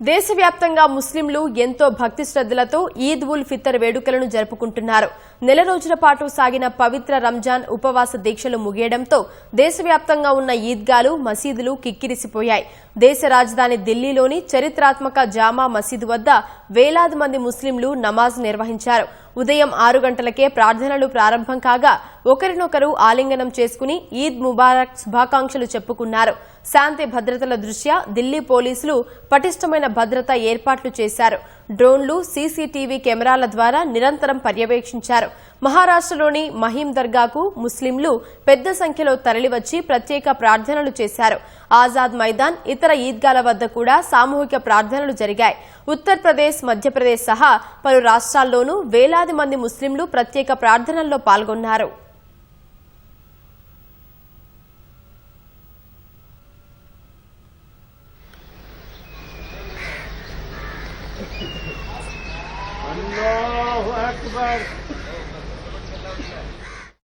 దేశవ్యాప్తంగా ముస్లింలు ఎంతో భక్తి శ్రద్ధలతో ఈద్ ఉల్ ఫితర్ వేడుకలను జరుపుకుంటున్నారు. నెల రోజుల పాటు సాగిన పవిత్ర రంజాన్ ఉపవాస దీక్షలు ముగియడంతో దేశవ్యాప్తంగా ఉన్న ఈద్గాలు, మసీదులు కిక్కిరిసిపోయాయి. దేశ రాజధాని ఢిల్లీలోని చరిత్రాత్మక జామా మసీదు వద్ద వేలాది మంది ముస్లింలు నమాజ్ నిర్వహించారు. ఉదయం 6 గంటలకే ప్రార్థనలు ప్రారంభం కాగా ఒకరినొకరు ఆలింగనం చేసుకుని ఈద్ ముబారక్ శుభాకాంక్షలు చెప్పుకున్నారు. శాంతి భద్రతల దృష్ట్యా ఢిల్లీ పోలీసులు పటిష్టమైన భద్రతా ఏర్పాట్లు చేశారు. డ్రోన్లు, సీసీటీవీ కెమెరాల ద్వారా నిరంతరం పర్యవేక్షించారు. మహారాష్ట్రలోని మహీం దర్గాకు ముస్లింలు పెద్ద సంఖ్యలో తరలివచ్చి ప్రత్యేక ప్రార్థనలు చేశారు. ఆజాద్ మైదాన్, ఇతర ఈద్గాల వద్ద కూడా సామూహిక ప్రార్థనలు జరిగాయి. ఉత్తరప్రదేశ్, మధ్యప్రదేశ్ సహా పలు రాష్ట్రాల్లోనూ వేలాది మంది ముస్లింలు ప్రత్యేక ప్రార్థనల్లో పాల్గొన్నారు. अल्लाहु अकबर।